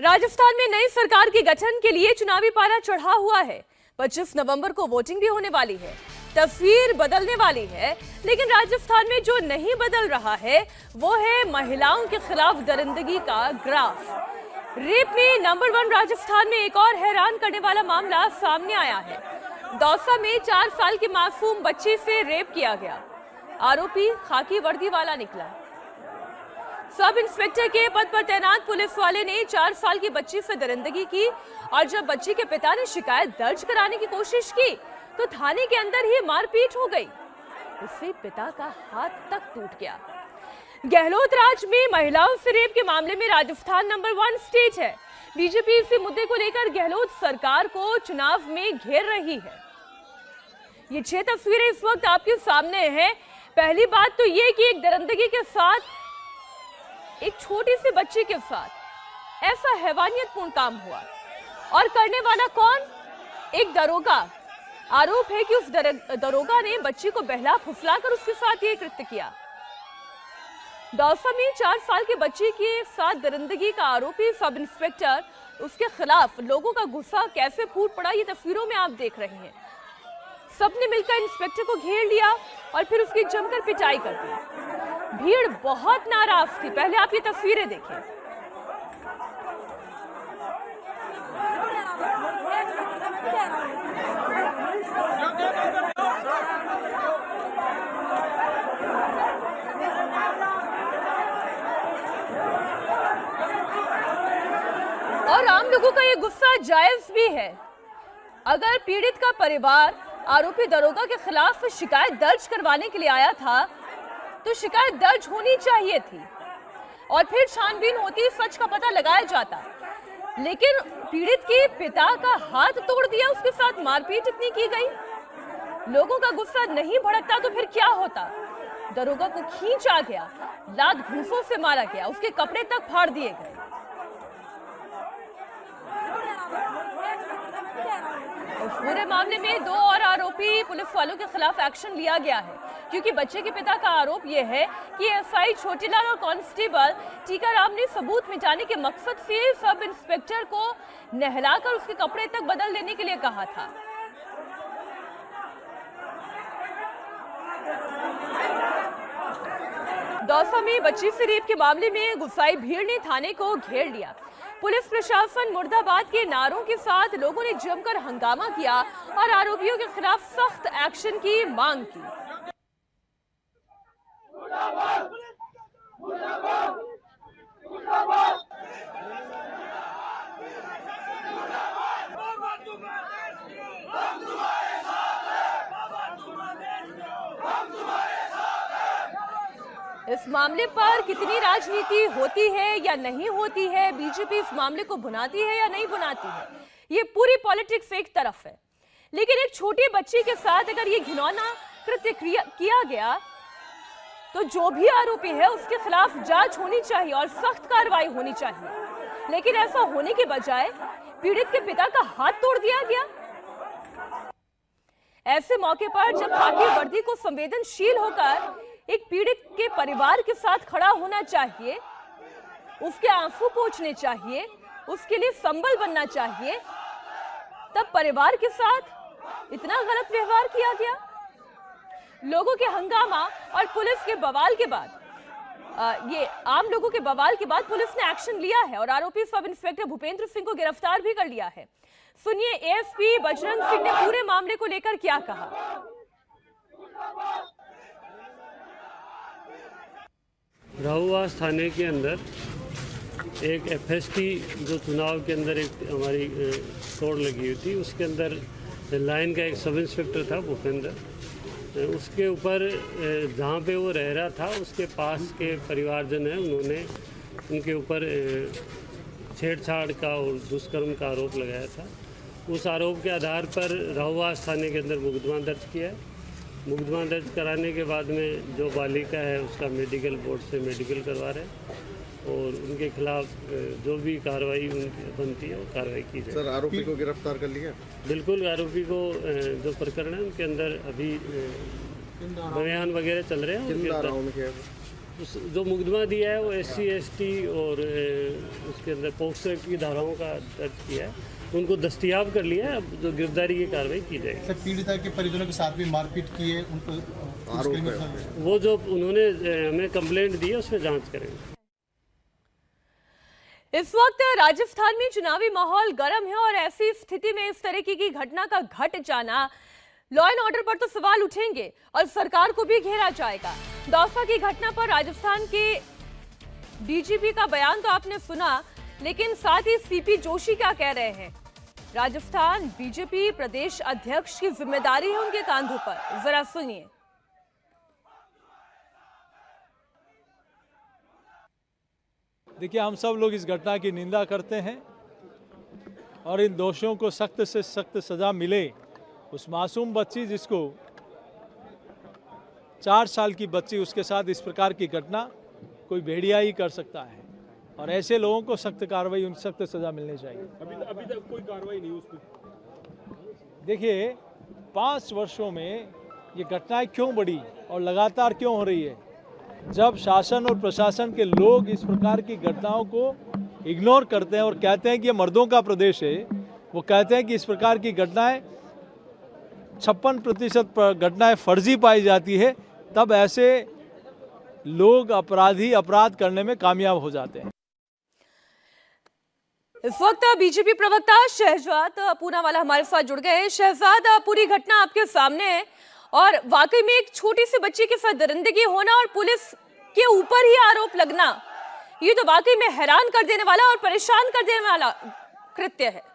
राजस्थान में नई सरकार के गठन के लिए चुनावी पारा चढ़ा हुआ है। 25 नवंबर को वोटिंग भी होने वाली है। तस्वीर बदलने वाली है, लेकिन राजस्थान में जो नहीं बदल रहा है वो है महिलाओं के खिलाफ दरिंदगी का ग्राफ। रेप में नंबर 1 राजस्थान में एक और हैरान करने वाला मामला सामने आया है। दौसा में 4 साल की मासूम बच्ची से रेप किया गया। आरोपी खाकी वर्दी वाला निकला। सब इंस्पेक्टर के पद पर तैनात पुलिस वाले ने 4 साल की बच्ची से दरिंदगी की और जब बच्ची के पिता ने शिकायत दर्ज कराने की कोशिश की तो थाने के अंदर ही मारपीट हो गई। उससे पिता का हाथ तक टूट गया। गहलोत राज में महिलाओं से रेप के मामले में राजस्थान नंबर 1 स्टेट है। बीजेपी इसी मुद्दे को लेकर गहलोत सरकार को चुनाव में घेर रही है। ये 6 तस्वीरें इस वक्त आपके सामने हैं। पहली बात तो ये कि एक दरिंदगी के साथ, एक छोटी सी बच्ची के साथ ऐसा हैवानियतपूर्ण काम हुआ और करने वाला कौन? एक दरोगा। आरोप है कि उस दरोगा ने बच्ची को बहला फुसलाकर उसके साथ ये कृत्य किया। दौसा में 4 साल की बच्ची के साथ दरिंदगी का आरोपी सब इंस्पेक्टर, उसके खिलाफ लोगों का गुस्सा कैसे फूट पड़ा ये तस्वीरों में आप देख रहे हैं। सबने मिलकर इंस्पेक्टर को घेर लिया और फिर उसकी जमकर पिटाई कर दी। भीड़ बहुत नाराज थी। पहले आप ये तस्वीरें देखें। और आम लोगों का ये गुस्सा जायज भी है। अगर पीड़ित का परिवार आरोपी दरोगा के खिलाफ शिकायत दर्ज करवाने के लिए आया था तो शिकायत दर्ज होनी चाहिए थी और फिर छानबीन होती, सच का पता लगाया जाता। लेकिन पीड़ित के पिता का हाथ तोड़ दिया, उसके साथ मारपीट इतनी की गई। लोगों का गुस्सा नहीं भड़कता तो फिर क्या होता? दरोगा को खींचा गया, लात घूंसों से मारा गया, उसके कपड़े तक फाड़ दिए गए। उस पूरे मामले में 2 और आरोपी पुलिस वालों के खिलाफ एक्शन लिया गया है, क्योंकि बच्चे के पिता का आरोप यह है कि एसआई छोटीलाल और कांस्टेबल टीकाराम ने सबूत मिटाने के मकसद से सब इंस्पेक्टर को नहलाकर उसके कपड़े तक बदल देने के लिए कहा था। दौसा में बच्ची से रेप के मामले में गुस्साई भीड़ ने थाने को घेर लिया। पुलिस प्रशासन मुर्दाबाद के नारों के साथ लोगों ने जमकर हंगामा किया और आरोपियों के खिलाफ सख्त एक्शन की मांग की। इस मामले पर कितनी राजनीति होती है या नहीं होती है, बीजेपी इस मामले को भुनाती है या नहीं भुनाती है, ये पूरी पॉलिटिक्स एक तरफ है। लेकिन एक छोटी बच्ची के साथ अगर ये घिनौना कृत्य किया गया तो जो भी आरोपी है उसके खिलाफ जांच होनी चाहिए और सख्त कार्रवाई होनी चाहिए। लेकिन ऐसा होने के बजाय पीड़ित के पिता का हाथ तोड़ दिया गया। ऐसे मौके पर जब खाकी वर्दी को संवेदनशील होकर एक पीड़ित के परिवार के साथ खड़ा होना चाहिए, उसके आंसू पोंछने चाहिए, उसके लिए संबल बनना चाहिए, तब परिवार के साथ इतना गलत व्यवहार किया गया। लोगों के हंगामा और पुलिस के बवाल के बाद, ये आम लोगों के बवाल के बाद पुलिस ने एक्शन लिया है और आरोपी सब इंस्पेक्टर भूपेंद्र सिंह को गिरफ्तार भी कर लिया है। सुनिए एएसपी बजरंग सिंह ने पूरे मामले को लेकर क्या कहा। राहुवास थाने के अंदर एक एफएसटी जो चुनाव के अंदर एक हमारी तोड़ लगी हुई थी, उसके अंदर लाइन का एक सब इंस्पेक्टर था भूपेंद्र, उसके ऊपर जहाँ पे वो रह रहा था उसके पास के परिवारजन हैं, उन्होंने उनके ऊपर छेड़छाड़ का और दुष्कर्म का आरोप लगाया था। उस आरोप के आधार पर राहुवास थाने के अंदर मुकदमा दर्ज किया है। मुकदमा दर्ज कराने के बाद में जो बालिका है उसका मेडिकल बोर्ड से मेडिकल करवा रहे हैं और उनके खिलाफ जो भी कार्रवाई बनती है वो कार्रवाई की जाए। सर, आरोपी को गिरफ्तार कर लिया? बिल्कुल, आरोपी को जो प्रकरण है उनके अंदर अभी बयान वगैरह चल रहे हैं। जो मुकदमा दिया है वो SC ST और उसके अंदर पोक्सो एक्ट की धाराओं का दर्ज किया है, उनको दस्तयाब कर लिया है। अब जो गिरफ्तारी की कार्रवाई की जाएगी। सर, पीड़िता के परिजनों के साथ भी मारपीट की है, उनको आरोप है। वो जो उन्होंने हमें कंप्लेंट दी है उस पर जांच करेंगे। इस वक्त राजस्थान में चुनावी माहौल गर्म है और ऐसी स्थिति में इस तरीके की घटना का घट जाना, लॉ एंड ऑर्डर पर तो सवाल उठेंगे और सरकार को भी घेरा जाएगा। दौसा की घटना पर राजस्थान के DGP का बयान तो आपने सुना, लेकिन साथ ही CP जोशी क्या कह रहे हैं। राजस्थान BJP प्रदेश अध्यक्ष की जिम्मेदारी है उनके कांधों पर, जरा सुनिए। देखिए, हम सब लोग इस घटना की निंदा करते हैं और इन दोषियों को सख्त से सख्त सजा मिले। उस मासूम बच्ची, जिसको 4 साल की बच्ची, उसके साथ इस प्रकार की घटना कोई भेड़िया ही कर सकता है और ऐसे लोगों को सख्त कार्रवाई, उन सख्त सजा मिलनी चाहिए। अभी तक कोई कार्रवाई नहीं उस पर। देखिए, 5 वर्षों में ये घटनाएं क्यों बढ़ी और लगातार क्यों हो रही है? जब शासन और प्रशासन के लोग इस प्रकार की घटनाओं को इग्नोर करते हैं और कहते हैं कि ये मर्दों का प्रदेश है, वो कहते हैं कि इस प्रकार की घटनाएं 56% घटनाएं फर्जी पाई जाती है, तब ऐसे लोग अपराधी अपराध करने में कामयाब हो जाते हैं। इस वक्त BJP प्रवक्ता शहजाद पूनावाला हमारे साथ जुड़ गए हैं। शहजाद, पूरी घटना आपके सामने है और वाकई में एक छोटी सी बच्ची के साथ दरिंदगी होना और पुलिस के ऊपर ही आरोप लगना, ये तो वाकई में हैरान कर देने वाला और परेशान कर देने वाला कृत्य है।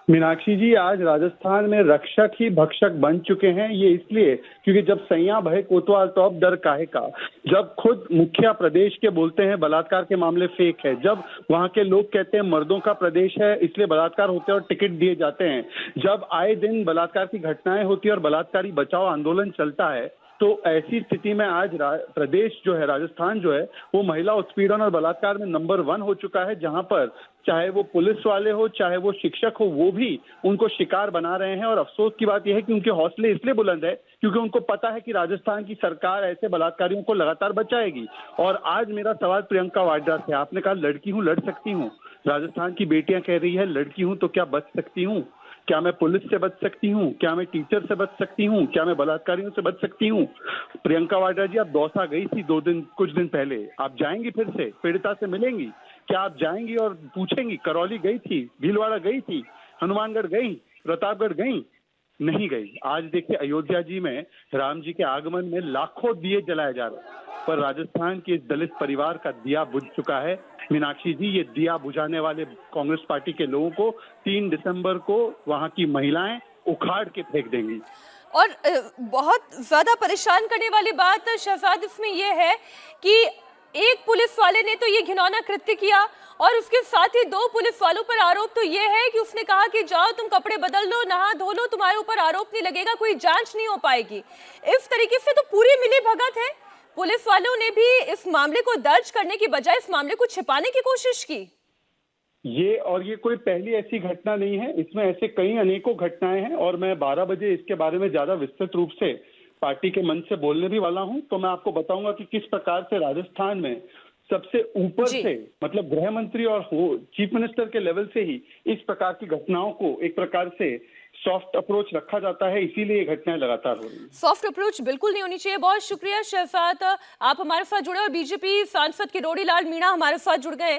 मीनाक्षी जी, आज राजस्थान में रक्षक ही भक्षक बन चुके हैं। ये इसलिए क्योंकि जब सैया भय कोतवाल तो अब डर काहे का। जब खुद मुखिया प्रदेश के बोलते हैं बलात्कार के मामले फेक है, जब वहां के लोग कहते हैं मर्दों का प्रदेश है इसलिए बलात्कार होते हैं और टिकट दिए जाते हैं, जब आए दिन बलात्कार की घटनाएं होती है और बलात्कारी बचाओ आंदोलन चलता है, तो ऐसी स्थिति में आज प्रदेश जो है, राजस्थान जो है, वो महिला उत्पीड़न और बलात्कार में नंबर 1 हो चुका है, जहां पर चाहे वो पुलिस वाले हो, चाहे वो शिक्षक हो, वो भी उनको शिकार बना रहे हैं। और अफसोस की बात यह है कि उनके हौसले इसलिए बुलंद है क्योंकि उनको पता है कि राजस्थान की सरकार ऐसे बलात्कारियों को लगातार बचाएगी। और आज मेरा सवाल प्रियंका वाड्रा से, आपने कहा लड़की हूं, लड़ सकती हूँ। राजस्थान की बेटियां कह रही है लड़की हूं तो क्या बच सकती हूँ? क्या मैं पुलिस से बच सकती हूँ? क्या मैं टीचर से बच सकती हूँ? क्या मैं बलात्कारियों से बच सकती हूँ? प्रियंका वाड्रा जी, आप दौसा गई थी कुछ दिन पहले, आप जाएंगी फिर से पीड़िता से मिलेंगी? क्या आप जाएंगी और पूछेंगी? करौली गई थी, भीलवाड़ा गई थी, हनुमानगढ़ गई, प्रतापगढ़ गई? नहीं गई। आज देखिए, अयोध्या जी में राम जी के आगमन में लाखों दिए जलाए जा रहे हैं, पर राजस्थान के इस दलित परिवार का दिया बुझ चुका है। मीनाक्षी जी, ये दिया बुझाने वाले कांग्रेस पार्टी के लोगों को 3 दिसंबर को वहां की महिलाएं उखाड़ के फेंक देंगी। और बहुत ज्यादा परेशान करने वाली बात शहजाद इसमें यह है कि एक पुलिस वाले ने तो ये घिनौना कृत्य किया और उसके साथ ही 2 पुलिस वालों पर आरोप तो ये है कि उसने कहा कि जाओ तुम कपड़े बदल लो, नहा धो लो, तुम्हारे ऊपर आरोप नहीं लगेगा, कोई जांच नहीं हो पाएगी। इस तरीके से तो पूरी मिली भगत है। पुलिस वालों ने भी इस मामले को दर्ज करने की बजाय इस मामले को छिपाने की कोशिश की। ये कोई पहली ऐसी घटना नहीं है, इसमें ऐसे कई अनेकों घटनाएं हैं और मैं 12 बजे इसके बारे में ज्यादा विस्तृत रूप से पार्टी के मंच से बोलने भी वाला हूं। तो मैं आपको बताऊंगा कि किस प्रकार से राजस्थान में सबसे ऊपर से, मतलब गृह मंत्री और चीफ मिनिस्टर के लेवल से ही इस प्रकार की घटनाओं को एक प्रकार से सॉफ्ट अप्रोच रखा जाता है, इसीलिए ये घटनाएं लगातार हो रही हैं। सॉफ्ट अप्रोच बिल्कुल नहीं होनी चाहिए। बहुत शुक्रिया शहजाद, आप हमारे साथ जुड़े और बीजेपी सांसद किरोड़ी लाल मीणा हमारे साथ जुड़ गए।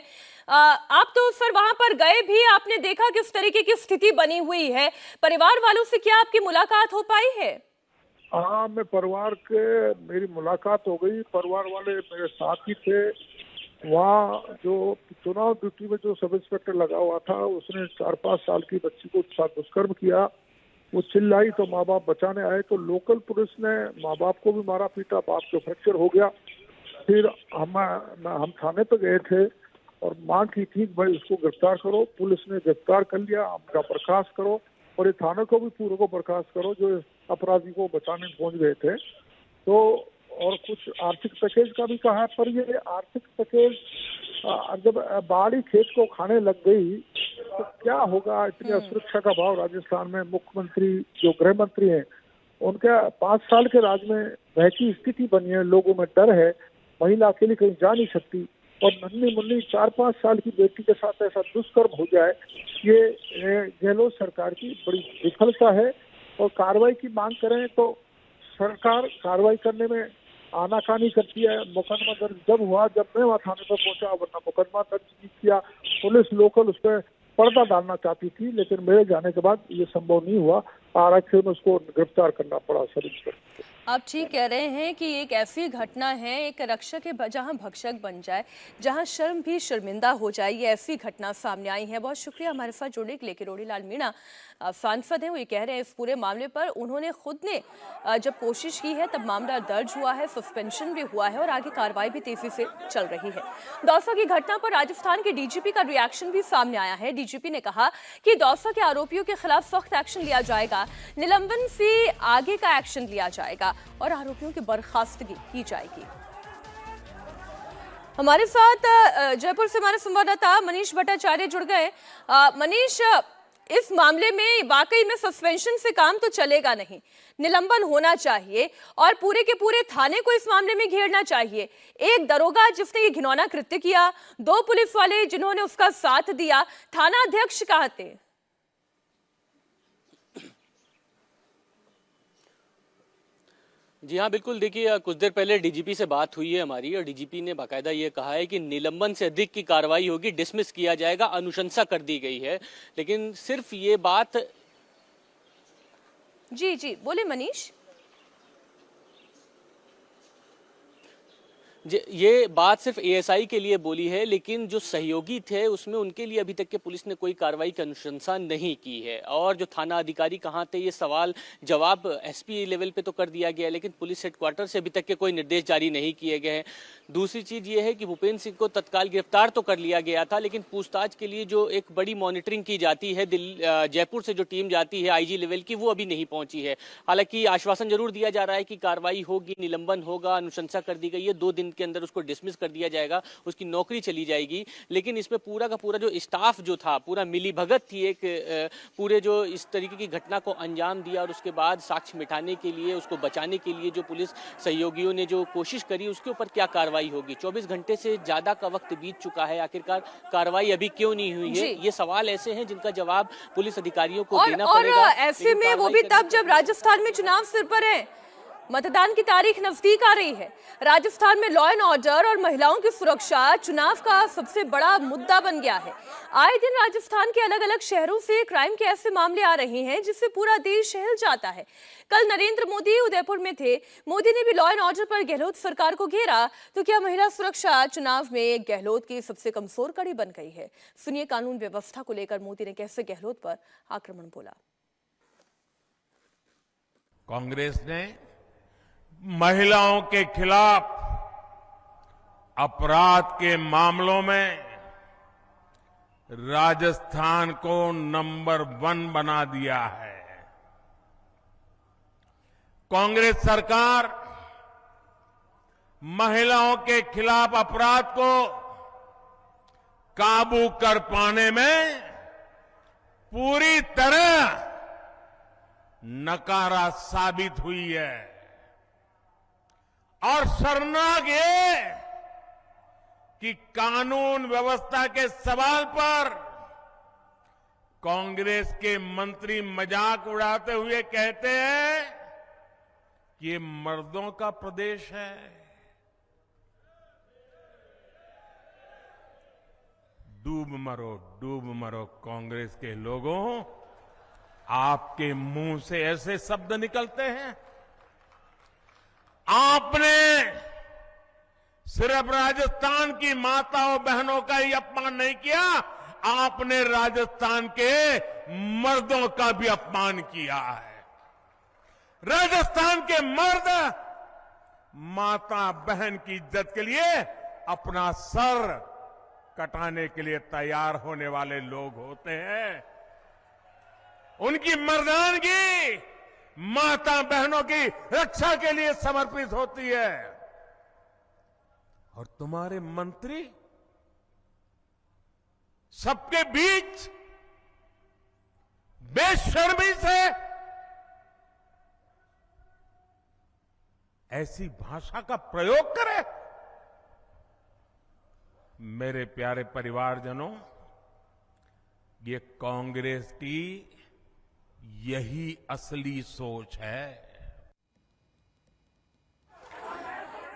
आप तो सर वहां पर गए भी, आपने देखा किस तरीके की स्थिति बनी हुई है, परिवार वालों से क्या आपकी मुलाकात हो पाई है? हाँ, मैं परिवार के, मेरी मुलाकात हो गई, परिवार वाले मेरे साथ ही थे। वहाँ जो चुनाव ड्यूटी में जो सब इंस्पेक्टर लगा हुआ था, उसने 4-5 साल की बच्ची को साथ दुष्कर्म किया। वो चिल्लाई तो माँ बाप बचाने आए, तो लोकल पुलिस ने माँ बाप को भी मारा पीटा, बाप को फ्रैक्चर हो गया। फिर हम थाने पे गए थे और मांग की थी भाई उसको गिरफ्तार करो। पुलिस ने गिरफ्तार कर लिया, आपका बर्खास्त करो और ये थाने को भी पूरे को बर्खास्त करो जो अपराधी को बचाने पहुंच गए थे। तो और कुछ आर्थिक पैकेज का भी कहा, पर ये आर्थिक पैकेज जब बाड़ी खेत को खाने लग गई तो क्या होगा। इतनी असुरक्षा का भाव राजस्थान में, मुख्यमंत्री जो गृह मंत्री हैं उनका 5 साल के राज में भय की स्थिति बनी है, लोगों में डर है। महिला अकेली कहीं जा नहीं सकती, और नन्ही मुन्नी 4-5 साल की बेटी के साथ ऐसा दुष्कर्म हो जाए, ये गहलोत सरकार की बड़ी विफलता है। और कार्रवाई की मांग करें तो सरकार कार्रवाई करने में आनाकानी करती है। मुकदमा दर्ज जब हुआ, जब मैं वहाँ थाने पर पहुंचा, वरना मुकदमा दर्ज नहीं किया। पुलिस लोकल उस पर पर्दा डालना चाहती थी, लेकिन मेरे जाने के बाद ये संभव नहीं हुआ। आरक्षी में उसको गिरफ्तार करना पड़ा सब इंस्पेक्टर। आप ठीक कह रहे हैं कि एक ऐसी घटना है, एक रक्षक के जहां भक्षक बन जाए, जहां शर्म भी शर्मिंदा हो जाए, ये ऐसी घटना सामने आई है। बहुत शुक्रिया हमारे साथ जुड़ने के लिए। किरोड़ी लाल मीणा सांसद हैं, वो ये कह रहे हैं इस पूरे मामले पर उन्होंने खुद ने जब कोशिश की है तब मामला दर्ज हुआ है, सस्पेंशन भी हुआ है और आगे कार्रवाई भी तेजी से चल रही है। दौसा की घटना पर राजस्थान के डीजीपी का रिएक्शन भी सामने आया है। डीजीपी ने कहा कि दौसा के आरोपियों के खिलाफ सख्त एक्शन लिया जाएगा, निलंबन से आगे का एक्शन लिया जाएगा और आरोपियों की बर्खास्तगी की जाएगी। हमारे साथ जयपुर से हमारे संवाददाता मनीष भट्टाचार्य जुड़ गए। मनीष, इस मामले में वाकई में सस्पेंशन से काम तो चलेगा नहीं, निलंबन होना चाहिए और पूरे के पूरे थाने को इस मामले में घेरना चाहिए। एक दरोगा जिसने ये घिनौना कृत्य किया, 2 पुलिस वाले जिन्होंने उसका साथ दिया, थाना अध्यक्ष कहाँ थे? जी हाँ, बिल्कुल। देखिए, कुछ देर पहले डीजीपी से बात हुई है हमारी और डीजीपी ने बाकायदा ये कहा है कि निलंबन से अधिक की कार्रवाई होगी, डिसमिस किया जाएगा, अनुशंसा कर दी गई है। लेकिन सिर्फ ये बात जी बोले मनीष। ये बात सिर्फ एएसआई के लिए बोली है, लेकिन जो सहयोगी थे उसमें उनके लिए अभी तक के पुलिस ने कोई कार्रवाई की अनुशंसा नहीं की है। और जो थाना अधिकारी कहाँ थे, ये सवाल जवाब एसपी लेवल पे तो कर दिया गया है, लेकिन पुलिस हेडक्वार्टर से अभी तक के कोई निर्देश जारी नहीं किए गए हैं। दूसरी चीज ये है कि भूपेंद्र सिंह को तत्काल गिरफ्तार तो कर लिया गया था, लेकिन पूछताछ के लिए जो एक बड़ी मॉनिटरिंग की जाती है, जयपुर से जो टीम जाती है आईजी लेवल की, वो अभी नहीं पहुंची है। हालांकि आश्वासन जरूर दिया जा रहा है कि कार्रवाई होगी, निलंबन होगा, अनुशंसा कर दी गई है, 2 दिन के अंदर उसको डिसमिस कर दिया जाएगा, उसकी नौकरी चली जाएगी। लेकिन इसमें पूरा का पूरा जो स्टाफ जो था, पूरा मिलीभगत थी, एक पूरे जो इस तरीके की घटना को अंजाम दिया और उसके बाद साक्ष्य मिटाने के लिए, उसको बचाने के लिए जो पुलिस सहयोगियों ने जो कोशिश करी, उसके ऊपर क्या कार्रवाई होगी। 24 घंटे से ज्यादा का वक्त बीत चुका है, आखिरकार कार्रवाई अभी क्यों नहीं हुई है? ये सवाल ऐसे हैं जिनका जवाब पुलिस अधिकारियों को देना पड़ेगा। ऐसे में वो भी तब जब राजस्थान में चुनाव सिर पर है, मतदान की तारीख नजदीक आ रही है। राजस्थान में लॉ एंड ऑर्डर और महिलाओं की सुरक्षा चुनाव का सबसे बड़ा मुद्दा बन गया है। आए दिन राजस्थान के अलग अलग शहरों से क्राइम के ऐसे मामले आ रहे हैं जिससे पूरा देश हिल जाता है। कल नरेंद्र मोदी उदयपुर में थे, मोदी ने भी लॉ एंड ऑर्डर पर गहलोत सरकार को घेरा। तो क्या महिला सुरक्षा चुनाव में गहलोत की सबसे कमजोर कड़ी बन गई है? सुनिए कानून व्यवस्था को लेकर मोदी ने कैसे गहलोत पर आक्रमण बोला। कांग्रेस ने महिलाओं के खिलाफ अपराध के मामलों में राजस्थान को नंबर 1 बना दिया है। कांग्रेस सरकार महिलाओं के खिलाफ अपराध को काबू कर पाने में पूरी तरह नकारा साबित हुई है। और शर्मनाक ये कि कानून व्यवस्था के सवाल पर कांग्रेस के मंत्री मजाक उड़ाते हुए कहते हैं कि ये मर्दों का प्रदेश है। डूब मरो कांग्रेस के लोगों, आपके मुंह से ऐसे शब्द निकलते हैं। आपने सिर्फ राजस्थान की माताओं बहनों का ही अपमान नहीं किया, आपने राजस्थान के मर्दों का भी अपमान किया है। राजस्थान के मर्द माता बहन की इज्जत के लिए अपना सर कटाने के लिए तैयार होने वाले लोग होते हैं। उनकी मर्दानगी माता बहनों की रक्षा के लिए समर्पित होती है। और तुम्हारे मंत्री सबके बीच बेशर्मी से ऐसी भाषा का प्रयोग करे। मेरे प्यारे परिवारजनों, ये कांग्रेस की यही असली सोच है।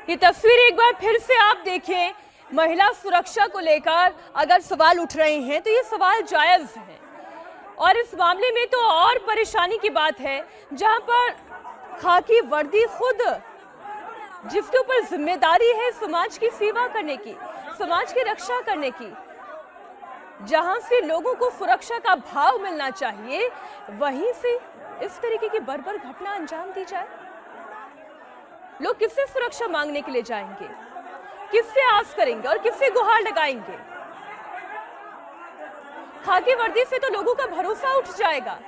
ये तस्वीर एक बार फिर से आप देखें। महिला सुरक्षा को लेकर अगर सवाल उठ रहे हैं तो ये सवाल जायज है, और इस मामले में तो और परेशानी की बात है जहां पर खाकी वर्दी खुद, जिसके ऊपर जिम्मेदारी है समाज की सेवा करने की, समाज की रक्षा करने की, जहां से लोगों को सुरक्षा का भाव मिलना चाहिए, वहीं से इस तरीके की बर्बर घटना अंजाम दी जाए। लोग किससे सुरक्षा मांगने के लिए जाएंगे, किससे आस करेंगे और किससे गुहार लगाएंगे? खाकी वर्दी से तो लोगों का भरोसा उठ जाएगा।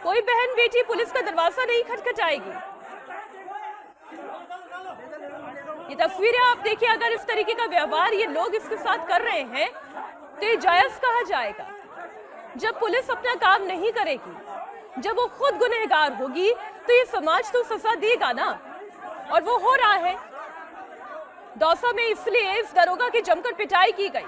कोई बहन बेटी पुलिस का दरवाजा नहीं खटखटाएगी। ये तस्वीरें आप देखिए, अगर इस तरीके का व्यवहार ये लोग इसके साथ कर रहे हैं तो ये जायज कहा जाएगा। जब पुलिस अपना काम नहीं करेगी, जब वो खुद गुनहगार होगी, तो ये समाज तो सजा देगा ना, और वो हो रहा है। दौसा में इसलिए इस दरोगा की जमकर पिटाई की गई